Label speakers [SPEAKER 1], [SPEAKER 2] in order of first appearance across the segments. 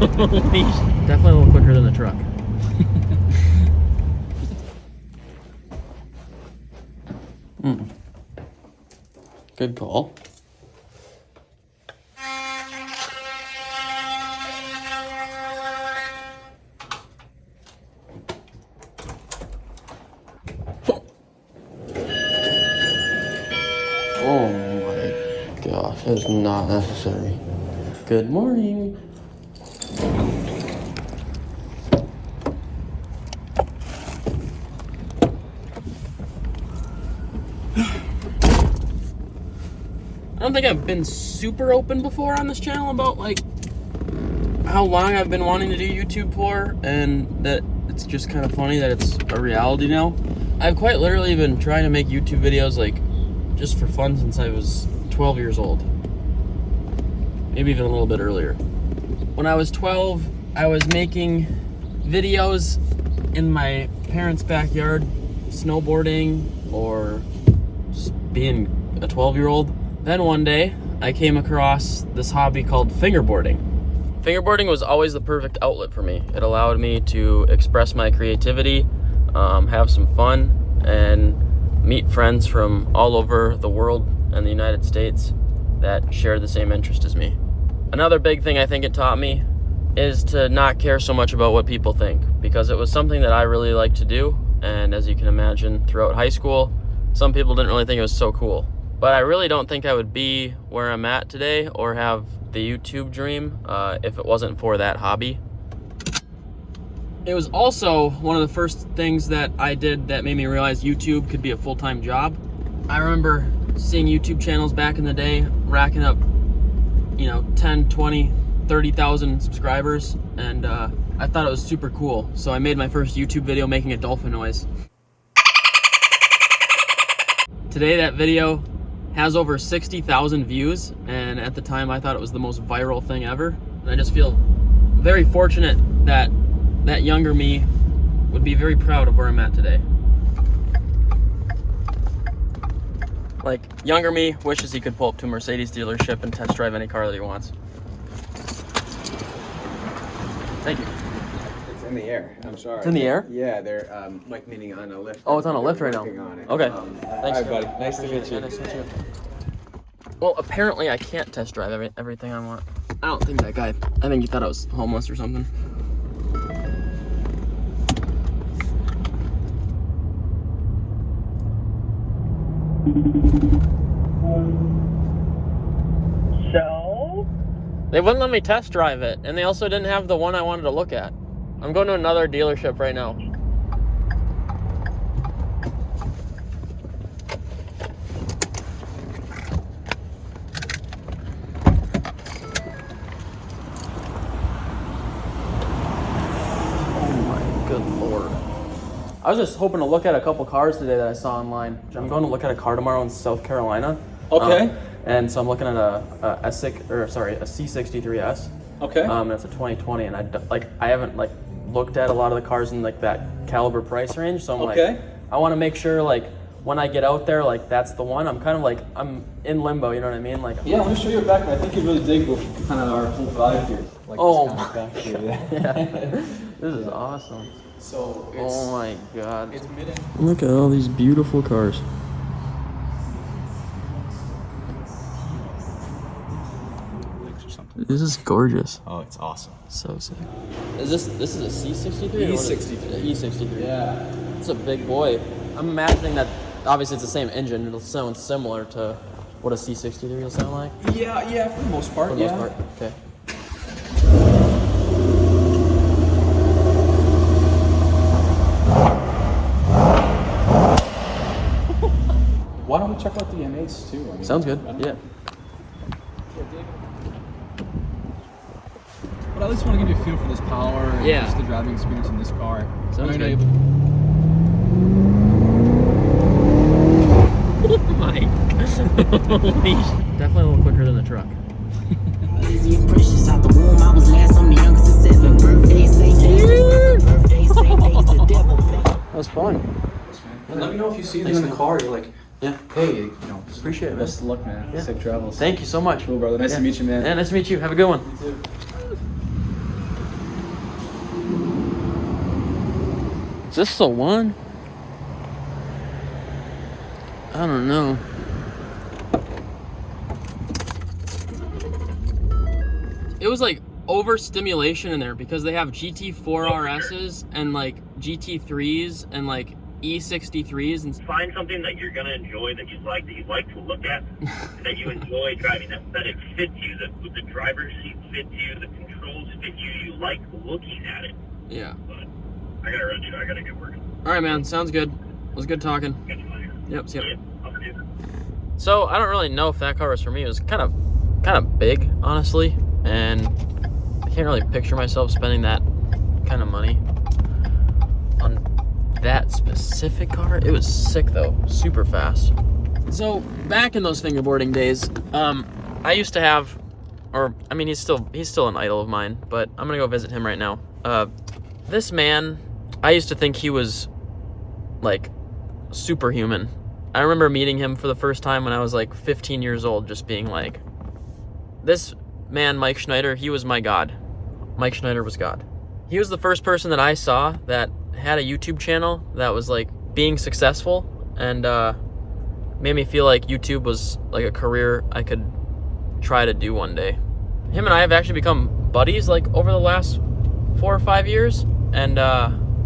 [SPEAKER 1] Definitely a little quicker than the truck. Good call. Oh my gosh, that is not necessary. Good morning. I don't think I've been super open before on this channel about like how long I've been wanting to do YouTube for, and that it's just kind of funny that it's a reality now. I've quite literally been trying to make YouTube videos like just for fun since I was 12 years old. Maybe even a little bit earlier. When I was 12, I was making videos in my parents' backyard, snowboarding or just being a 12-year-old. Then one day, I came across this hobby called fingerboarding. Fingerboarding was always the perfect outlet for me. It allowed me to express my creativity, have some fun, and meet friends from all over the world and the United States that share the same interest as me. Another big thing I think it taught me is to not care so much about what people think, because it was something that I really liked to do, and as you can imagine, throughout high school, some people didn't really think it was so cool. But I really don't think I would be where I'm at today or have the YouTube dream if it wasn't for that hobby. It was also one of the first things that I did that made me realize YouTube could be a full-time job. I remember seeing YouTube channels back in the day racking up, 10, 20, 30,000 subscribers, and I thought it was super cool. So I made my first YouTube video making a dolphin noise. Today that video has over 60,000 views, and at the time I thought it was the most viral thing ever. And I just feel very fortunate that that younger me would be very proud of where I'm at today. Like, younger me wishes he could pull up to a Mercedes dealership and test drive any car that he wants. Thank you.
[SPEAKER 2] It's in the air. I'm sorry.
[SPEAKER 1] It's in the air?
[SPEAKER 2] Yeah, they're meaning on a lift.
[SPEAKER 1] Oh, it's on a lift right now.
[SPEAKER 2] On it.
[SPEAKER 1] Okay. Thanks,
[SPEAKER 2] Hi, buddy. Nice to meet you.
[SPEAKER 1] Yeah, nice to meet you. Well, apparently I can't test drive everything I want. I don't think that guy, I think he thought I was homeless or something.
[SPEAKER 3] So?
[SPEAKER 1] They wouldn't let me test drive it, and they also didn't have the one I wanted to look at. I'm going to another dealership right now. Good Lord. I was just hoping to look at a couple cars today that I saw online. I'm going to look at a car tomorrow in South Carolina.
[SPEAKER 4] Okay.
[SPEAKER 1] And so I'm looking at a C63S.
[SPEAKER 4] Okay.
[SPEAKER 1] It's a 2020, and I haven't looked at a lot of the cars in that caliber price range. So I'm I want to make sure when I get out there, that's the one. I'm kind of I'm in limbo. You know what I mean?
[SPEAKER 4] Yeah, let me show you a back. I think you really dig kind of our whole vibe here.
[SPEAKER 1] Oh
[SPEAKER 4] this kind of back here.
[SPEAKER 1] Yeah. This is awesome.
[SPEAKER 4] So it's,
[SPEAKER 1] oh my God.
[SPEAKER 4] It's mid.
[SPEAKER 1] Look at all these beautiful cars. This is gorgeous.
[SPEAKER 4] Oh, it's awesome.
[SPEAKER 1] So sick. This is a C63?
[SPEAKER 4] E63.
[SPEAKER 1] E63.
[SPEAKER 4] Yeah.
[SPEAKER 1] It's a big boy. I'm imagining that obviously it's the same engine. It'll sound similar to what a C63 will sound like.
[SPEAKER 4] Yeah, for the most part.
[SPEAKER 1] For the most part. Okay.
[SPEAKER 4] Why don't we check out the M8s too?
[SPEAKER 1] Sounds good. Yeah.
[SPEAKER 4] But I at least want to give you a feel for this power and just the driving experience in this car.
[SPEAKER 1] Sounds good. Oh my God. Definitely a little quicker than the truck. That was fun.
[SPEAKER 4] And let me know if you see this in the car. You're like,
[SPEAKER 1] yeah.
[SPEAKER 4] Hey,
[SPEAKER 1] appreciate it.
[SPEAKER 4] Best of luck, man.
[SPEAKER 1] Yeah.
[SPEAKER 4] Safe travels.
[SPEAKER 1] Thank you so much.
[SPEAKER 4] Cool, brother. Nice to meet you, man.
[SPEAKER 1] Yeah, nice to meet you. Have a good one.
[SPEAKER 4] You too.
[SPEAKER 1] this the one? I don't know. It was like overstimulation in there because they have GT4 RSs and like GT3s and like E63s and
[SPEAKER 3] Find something that you're gonna enjoy, that you like to look at, that you enjoy driving, that it fits you, that the driver's seat fits you, the controls fit you, you like looking at it.
[SPEAKER 1] yeah.
[SPEAKER 3] But I gotta run, dude. I gotta get working.
[SPEAKER 1] All right, man. Sounds good. It was good talking.
[SPEAKER 3] Catch you later.
[SPEAKER 1] Yep. See ya.
[SPEAKER 3] Yeah, I'll see you.
[SPEAKER 1] So I don't really know if that car was for me. It was kind of big, honestly, and I can't really picture myself spending that kind of money on that specific car. It was sick though, super fast. So back in those fingerboarding days, I used to have, or I mean, he's still an idol of mine, but I'm gonna go visit him right now. This man, I used to think he was like superhuman. I remember meeting him for the first time when I was like 15 years old, just being like, this man, Mike Schneider, he was my God. Mike Schneider was God. He was the first person that I saw that had a YouTube channel that was like being successful and made me feel like YouTube was like a career I could try to do one day. Him and I have actually become buddies like over the last 4 or 5 years, and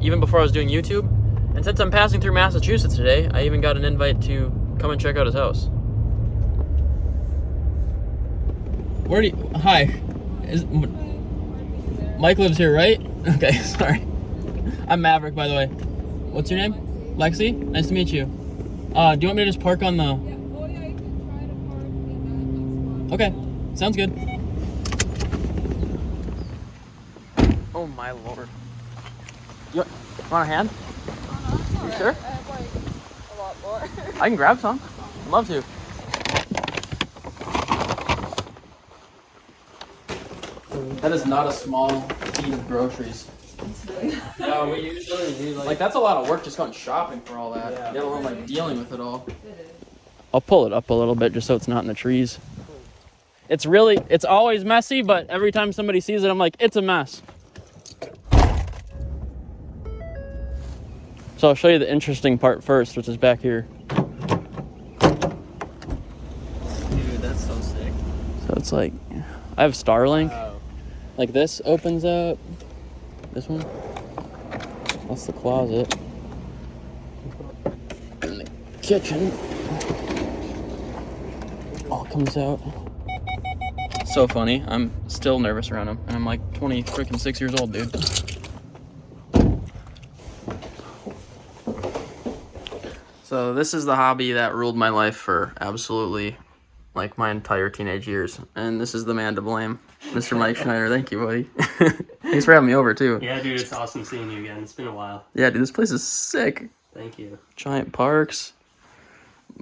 [SPEAKER 1] even before I was doing YouTube. And since I'm passing through Massachusetts today, I even got an invite to come and check out his house. Where do you... Hi. Mike lives here, right? Okay, sorry. I'm Mavrik, by the way. What's your name? Lexi? Nice to meet you. Do you want me to just park on the...
[SPEAKER 5] Oh yeah, you can try to park in that spot.
[SPEAKER 1] Okay, sounds good. Oh my lord. You want a hand?
[SPEAKER 5] Oh, no, it's
[SPEAKER 1] You sure?
[SPEAKER 5] I have like a lot more.
[SPEAKER 1] I can grab some. I'd love to. That is not a small feed of groceries. No, we usually need like that's a lot of work just going shopping for all that. Yeah. Let alone like dealing with it all. I'll pull it up a little bit just so it's not in the trees. It's always messy, but every time somebody sees it, I'm like, it's a mess. So I'll show you the interesting part first, which is back here.
[SPEAKER 6] Dude, that's so sick.
[SPEAKER 1] So it's like, I have Starlink.
[SPEAKER 6] Wow.
[SPEAKER 1] Like this opens up. This one. That's the closet. And the kitchen. All comes out. So funny. I'm still nervous around him. And I'm like 26 years old, dude. So this is the hobby that ruled my life for absolutely like my entire teenage years. And this is the man to blame. Mr. Mike Schneider, thank you, buddy. Thanks for having me over, too.
[SPEAKER 6] Yeah, dude, it's awesome seeing you again. It's been a while.
[SPEAKER 1] Yeah, dude, this place is sick.
[SPEAKER 6] Thank you.
[SPEAKER 1] Giant parks.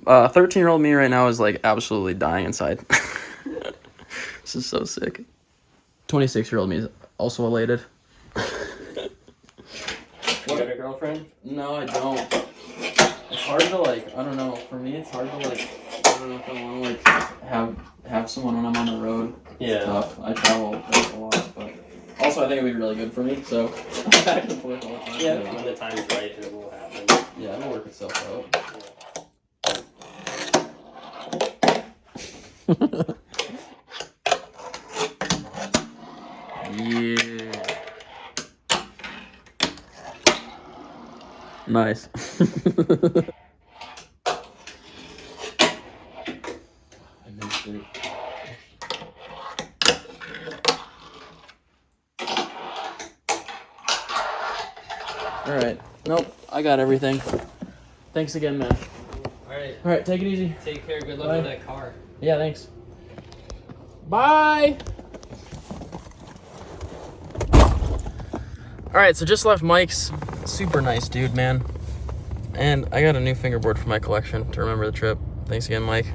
[SPEAKER 1] 13-year-old me right now is, like, absolutely dying inside. This is so sick. 26-year-old me is also elated.
[SPEAKER 6] You got a girlfriend?
[SPEAKER 1] No, I don't. It's hard to, like, I don't know. For me, it's hard to, like, I don't know if I want to, like, have someone when I'm on the road.
[SPEAKER 6] Yeah.
[SPEAKER 1] It's tough. I travel a lot, but also I think it would be really good for me, so I'm back and forth all the time.
[SPEAKER 6] Yeah, when the time's right, it will happen.
[SPEAKER 1] Yeah, it'll work itself out. Yeah. Nice. I missed it. Alright. Nope. I got everything. Thanks again, man. Alright, take it easy.
[SPEAKER 6] Take care. Good luck
[SPEAKER 1] Bye.
[SPEAKER 6] with that car.
[SPEAKER 1] Yeah, thanks. Bye! Alright, so just left Mike's. Super nice dude, man. And I got a new fingerboard for my collection to remember the trip. Thanks again, Mike.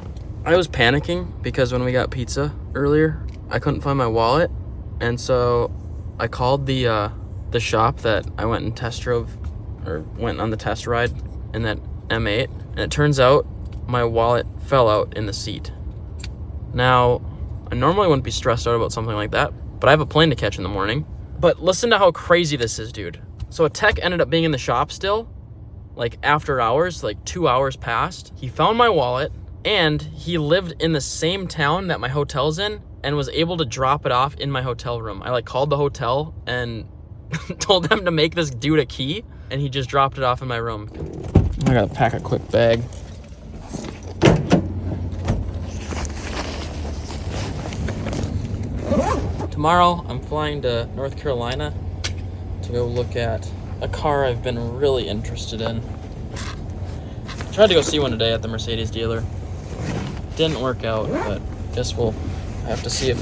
[SPEAKER 1] I was panicking because when we got pizza earlier, I couldn't find my wallet. And so I called the shop that I went and test drove, or went on the test ride in that M8. And it turns out my wallet fell out in the seat. Now, I normally wouldn't be stressed out about something like that, but I have a plane to catch in the morning. But listen to how crazy this is, dude. So a tech ended up being in the shop still, like after hours, like 2 hours passed. He found my wallet, and he lived in the same town that my hotel's in and was able to drop it off in my hotel room. I like called the hotel and told them to make this dude a key, and he just dropped it off in my room. I gotta pack a quick bag. Tomorrow, I'm flying to North Carolina to go look at a car I've been really interested in. Tried to go see one today at the Mercedes dealer. Didn't work out, but guess we'll have to see if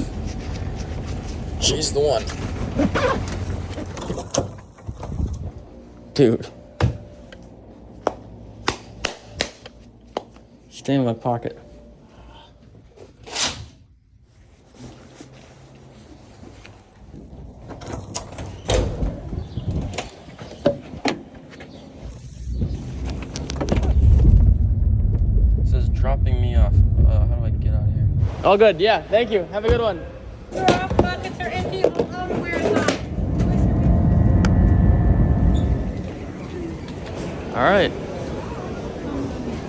[SPEAKER 1] she's the one. Dude. Stay in my pocket. It says dropping me off. How do I get out of here? All good, yeah, thank you. Have a good one.
[SPEAKER 5] Your buckets are empty. Where is that?
[SPEAKER 1] All right.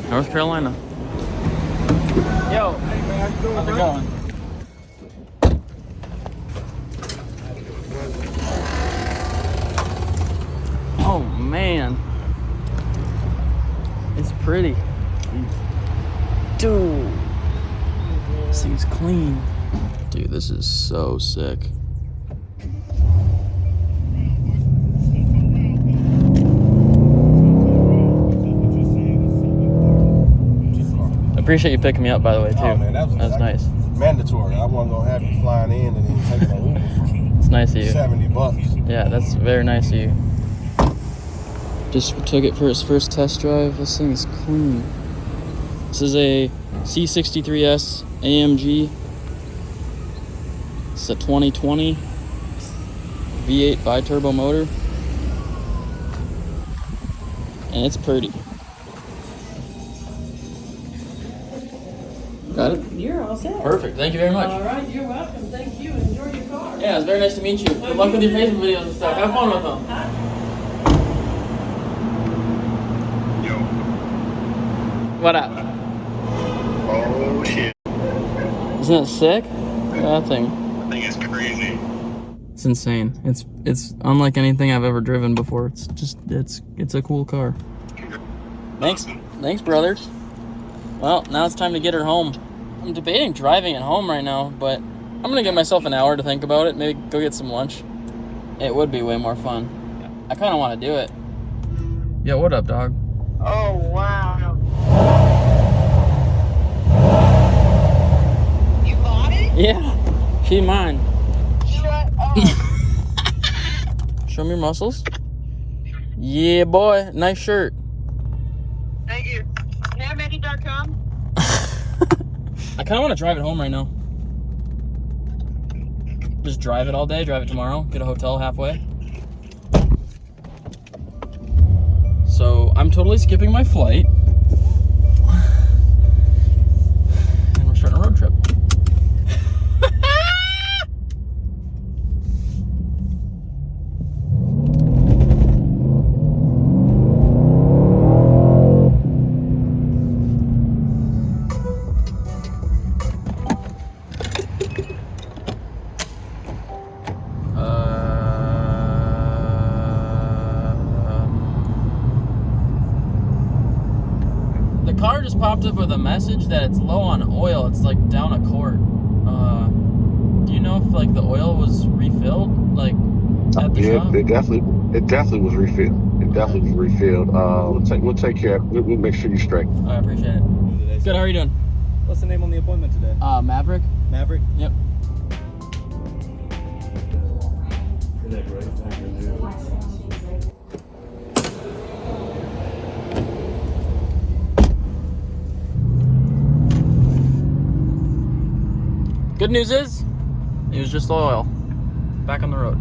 [SPEAKER 1] North Carolina. Yo. Hey man, how's it going? Oh man. It's pretty. Dude. This thing's clean. Dude, this is so sick. Appreciate you picking me up, by the way, too.
[SPEAKER 7] Oh, man, that was
[SPEAKER 1] nice.
[SPEAKER 7] Mandatory. I wasn't gonna have you flying in and then taking an Uber
[SPEAKER 1] It's nice of you.
[SPEAKER 7] for $70.
[SPEAKER 1] Yeah, that's very nice of you. Just took it for its first test drive. This thing is clean. This is a C63S AMG. It's a 2020 V8 bi-turbo motor. And it's pretty. Got it?
[SPEAKER 8] You're all set.
[SPEAKER 1] Perfect. Thank you very much.
[SPEAKER 8] All right, you're welcome. Thank you. Enjoy your car.
[SPEAKER 1] Yeah, it's very nice to meet you. Good luck with your Facebook videos and stuff. Have fun with them.
[SPEAKER 3] Yo.
[SPEAKER 1] What up?
[SPEAKER 3] Oh shit.
[SPEAKER 1] Isn't it sick? Look at that thing.
[SPEAKER 3] I think it's crazy.
[SPEAKER 1] It's insane. It's unlike anything I've ever driven before. It's just it's a cool car. Thanks, brothers. Well, now it's time to get her home. I'm debating driving it home right now, but I'm gonna give myself an hour to think about it. Maybe go get some lunch. It would be way more fun. I kind of want to do it. Yo, what up, dog?
[SPEAKER 5] Oh, wow. You bought it?
[SPEAKER 1] Yeah, she mine.
[SPEAKER 5] Shut up.
[SPEAKER 1] Show me your muscles. Yeah, boy, nice shirt.
[SPEAKER 5] Thank you. Navmedi.com.
[SPEAKER 1] I kind of want to drive it home right now. Just drive it all day, drive it tomorrow, get a hotel halfway. So I'm totally skipping my flight. And we're starting a road trip. Car just popped up with a message that it's low on oil. It's like down a quart. Do you know if like the oil was refilled like at the shop?
[SPEAKER 9] It definitely was refilled. It definitely was refilled. We'll take care of it. We'll make sure you're straight.
[SPEAKER 1] I appreciate it. Good. How are you doing?
[SPEAKER 4] What's the name on the appointment today?
[SPEAKER 1] Mavrik.
[SPEAKER 4] Maverick?
[SPEAKER 1] Yep. Good news is, it was just oil. Back on the road.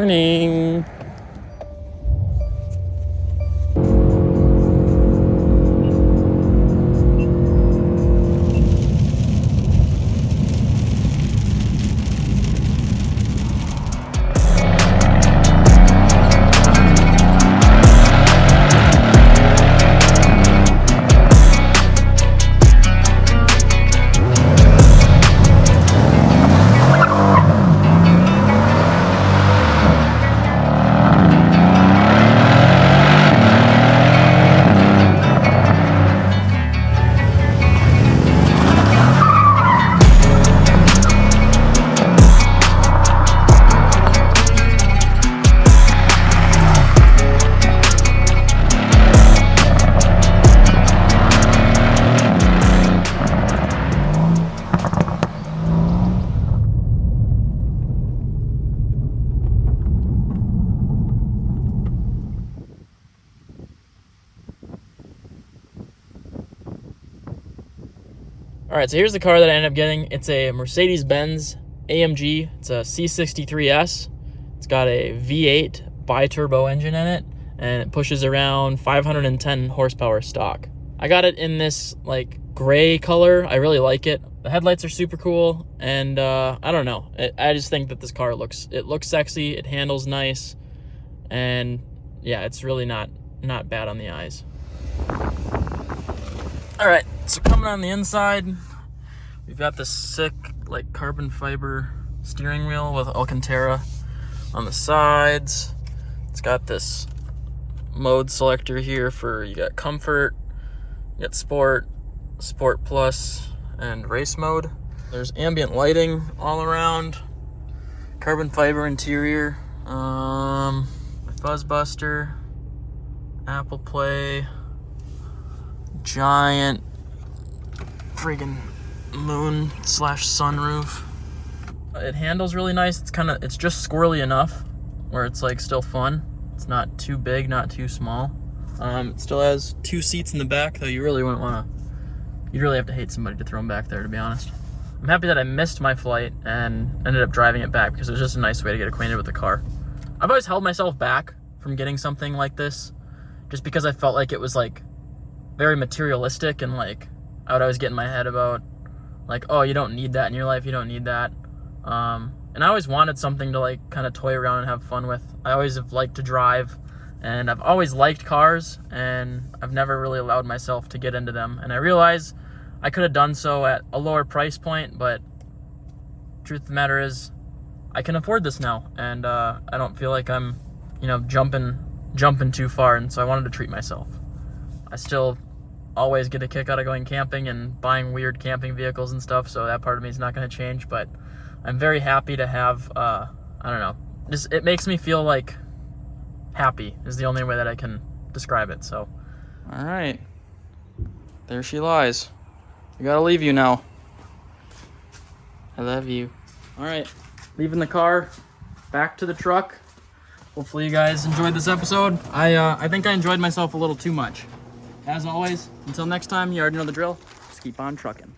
[SPEAKER 1] morning. All right, so here's the car that I ended up getting. It's a Mercedes-Benz AMG. It's a C63S. It's got a V8 bi-turbo engine in it, and it pushes around 510 horsepower stock. I got it in this like gray color. I really like it. The headlights are super cool, and I don't know. I just think that this car looks sexy. It handles nice, and yeah, it's really not bad on the eyes. All right, so coming on the inside, we've got this sick like carbon fiber steering wheel with Alcantara on the sides. It's got this mode selector here for, you got comfort, you got sport, sport plus, and race mode. There's ambient lighting all around, carbon fiber interior, fuzz buster, Apple Play, giant friggin' moon / sunroof. It handles really nice. It's just squirrely enough where it's like still fun. It's not too big, not too small. It still has 2 seats in the back, though you'd really have to hate somebody to throw them back there, to be honest. I'm happy that I missed my flight and ended up driving it back because it was just a nice way to get acquainted with the car. I've always held myself back from getting something like this just because I felt like it was like very materialistic, and like I would always get in my head about like, oh, you don't need that in your life, you don't need that. And I always wanted something to like kind of toy around and have fun with. I always have liked to drive, and I've always liked cars, and I've never really allowed myself to get into them. And I realize I could have done so at a lower price point, but truth of the matter is I can afford this now, and I don't feel like I'm, jumping too far, and so I wanted to treat myself. I still always get a kick out of going camping and buying weird camping vehicles and stuff, so that part of me is not going to change, but I'm very happy to have, I don't know, it makes me feel like happy is the only way that I can describe it, so. All right, there she lies. I gotta leave you now. I love you. All right, leaving the car, back to the truck. Hopefully you guys enjoyed this episode. I think I enjoyed myself a little too much. As always, until next time, you already know the drill. Just keep on trucking.